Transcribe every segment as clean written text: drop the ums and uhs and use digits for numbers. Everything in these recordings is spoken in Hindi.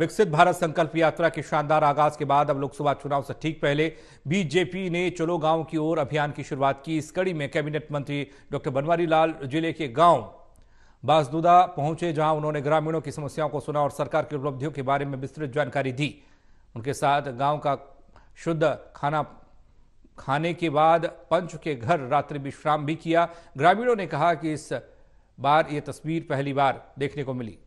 विकसित भारत संकल्प यात्रा के शानदार आगाज के बाद अब लोकसभा चुनाव से ठीक पहले बीजेपी ने चलो गांव की ओर अभियान की शुरुआत की। इस कड़ी में कैबिनेट मंत्री डॉक्टर बनवारी लाल जिले के गांव बासदूदा पहुंचे, जहां उन्होंने ग्रामीणों की समस्याओं को सुना और सरकार की उपलब्धियों के बारे में विस्तृत जानकारी दी। उनके साथ गांव का शुद्ध खाना खाने के बाद पंच के घर रात्रि विश्राम भी किया। ग्रामीणों ने कहा कि इस बार यह तस्वीर पहली बार देखने को मिली।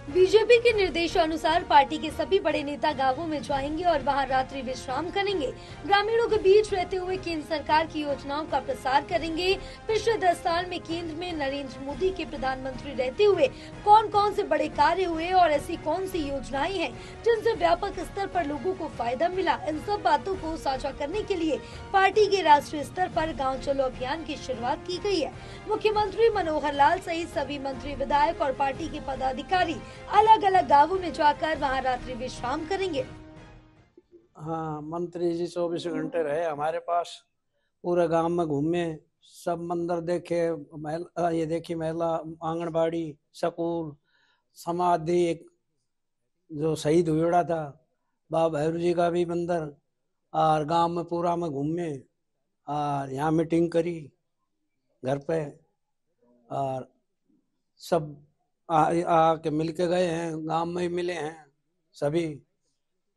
बीजेपी के निर्देशानुसार पार्टी के सभी बड़े नेता गांवों में जाएंगे और वहां रात्रि विश्राम करेंगे। ग्रामीणों के बीच रहते हुए केंद्र सरकार की योजनाओं का प्रसार करेंगे। पिछले 10 साल में केंद्र में नरेंद्र मोदी के प्रधानमंत्री रहते हुए कौन कौन से बड़े कार्य हुए और ऐसी कौन सी योजनाएं हैं जिनसे व्यापक स्तर पर लोगों को फायदा मिला, इन सब बातों को साझा करने के लिए पार्टी के राष्ट्रीय स्तर पर गाँव चलो अभियान की शुरुआत की गई है। मुख्यमंत्री मनोहर लाल सहित सभी मंत्री, विधायक और पार्टी के पदाधिकारी अलग अलग गांवों में जाकर वहां रात्रि विश्राम करेंगे। हाँ, मंत्री जी 24 घंटे रहे हमारे पास, पूरे गांव में घूमे, सब मंदिर देखे, ये देखी महिला आंगनबाड़ी, स्कूल, समाधि एक जो शहीद हुआ था बाबा भैरू जी का भी मंदिर, और गांव में पूरा में घूमे और यहाँ मीटिंग करी घर पे, और सब आके मिल के गए हैं, गांव में ही मिले हैं सभी।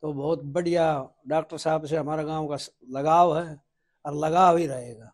तो बहुत बढ़िया डॉक्टर साहब से हमारा गांव का लगाव है और लगाव ही रहेगा।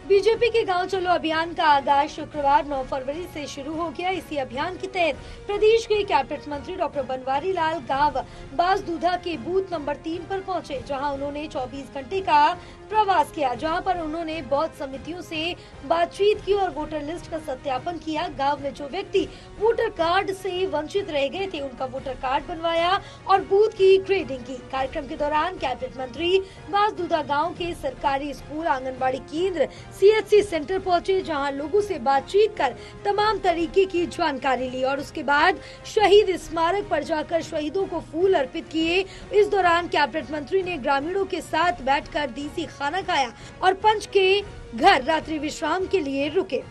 बीजेपी के गांव चलो अभियान का आगाज शुक्रवार 9 फरवरी से शुरू हो गया। इसी अभियान के तहत प्रदेश के कैबिनेट मंत्री डॉक्टर बनवारी लाल गांव बासदूधा के बूथ नंबर 3 पर पहुंचे, जहां उन्होंने 24 घंटे का प्रवास किया, जहां पर उन्होंने बहुत समितियों से बातचीत की और वोटर लिस्ट का सत्यापन किया। गाँव में जो व्यक्ति वोटर कार्ड से वंचित रह गए थे, उनका वोटर कार्ड बनवाया और बूथ की ग्रेडिंग की। कार्यक्रम के दौरान कैबिनेट मंत्री बासदूधा गाँव के सरकारी स्कूल, आंगनबाड़ी केंद्र, CHC सेंटर पहुंचे, जहां लोगों से बातचीत कर तमाम तरीके की जानकारी ली और उसके बाद शहीद स्मारक पर जाकर शहीदों को फूल अर्पित किए। इस दौरान कैबिनेट मंत्री ने ग्रामीणों के साथ बैठकर देसी खाना खाया और पंच के घर रात्रि विश्राम के लिए रुके।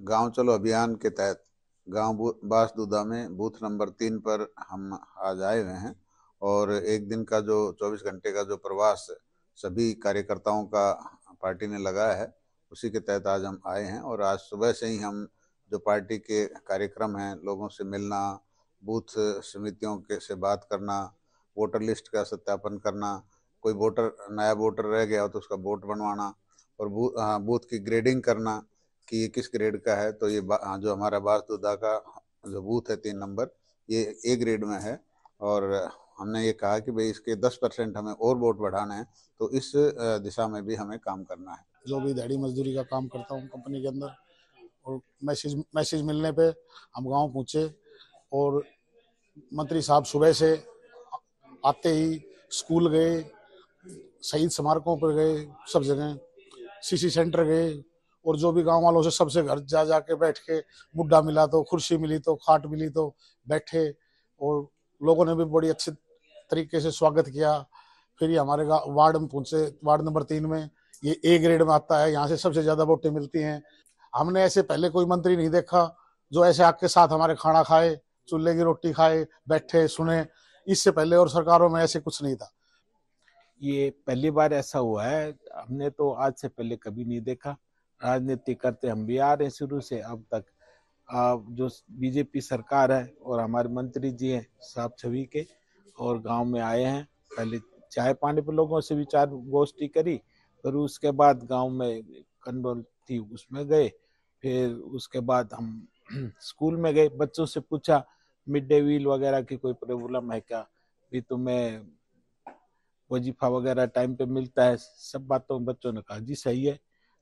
गांव चलो अभियान के तहत गांव बासदूधा में बूथ नंबर 3 पर हम आज आए हुए हैं और एक दिन का जो 24 घंटे का जो प्रवास सभी कार्यकर्ताओं का पार्टी ने लगाया है, उसी के तहत आज हम आए हैं। और आज सुबह से ही हम जो पार्टी के कार्यक्रम हैं, लोगों से मिलना, बूथ समितियों के से बात करना, वोटर लिस्ट का सत्यापन करना, कोई वोटर नया वोटर रह गया हो तो उसका वोट बनवाना और बूथ की ग्रेडिंग करना कि ये किस ग्रेड का है। तो ये जो हमारा बासदूधा का जो बूथ है 3 नंबर, ये A ग्रेड में है और हमने ये कहा कि भाई इसके 10% हमें और वोट बढ़ाने हैं, तो इस दिशा में भी हमें काम करना है। जो भी दिहाड़ी मजदूरी का काम करता हूँ कंपनी के अंदर, और मैसेज मिलने पे हम गांव पहुँचे और मंत्री साहब सुबह से आते ही स्कूल गए, शहीद स्मारकों पर गए, सब जगह CC सेंटर गए और जो भी गांव वालों से सबसे घर जा जाके बैठ के मुड्डा मिला तो कुर्सी मिली तो खाट मिली तो बैठे और लोगों ने भी बड़ी अच्छे तरीके से स्वागत किया। फिर ये हमारे वार्ड में पहुंचे, वार्ड नंबर 3 में, ये A ग्रेड में आता है, यहाँ से सबसे ज्यादा वोटें मिलती हैं। हमने ऐसे पहले कोई मंत्री नहीं देखा जो ऐसे आपके साथ हमारे खाना खाए, चूल्हे की रोटी खाए, बैठे सुने। इससे पहले और सरकारों में ऐसे कुछ नहीं था। ये पहली बार ऐसा हुआ है, हमने तो आज से पहले कभी नहीं देखा। राजनीति करते हम भी आ रहे हैं शुरू से अब तक। जो बीजेपी सरकार है और हमारे मंत्री जी हैं साहब छवि के, और गांव में आए हैं, पहले चाय पानी पर लोगों से विचार गोष्ठी करी, फिर उसके बाद गांव में कंडोल थी उसमें गए, फिर उसके बाद हम स्कूल में गए, बच्चों से पूछा मिड डे मील वगैरह की कोई प्रॉब्लम है क्या, भी तुम्हें वजीफा वगैरह टाइम पे मिलता है। सब बातों बच्चों ने कहा जी सही है,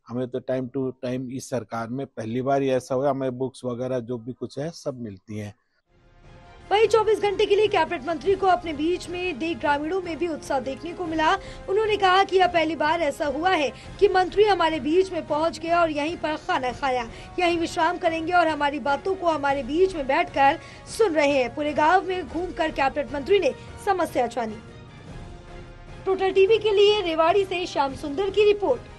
हमें तो टाइम टू टाइम इस सरकार में पहली बार ही ऐसा हुआ, हमें बुक्स वगैरह जो भी कुछ है सब मिलती हैं। वहीं 24 घंटे के लिए कैबिनेट मंत्री को अपने बीच में देख ग्रामीणों में भी उत्साह देखने को मिला। उन्होंने कहा कि यह पहली बार ऐसा हुआ है कि मंत्री हमारे बीच में पहुंच गए और यहीं पर खाना खाया, यहीं विश्राम करेंगे और हमारी बातों को हमारे बीच में बैठकर सुन रहे हैं। पूरे गाँव में घूमकर कैबिनेट मंत्री ने समस्या जानी। टोटल टीवी के लिए रेवाड़ी से श्याम सुंदर की रिपोर्ट।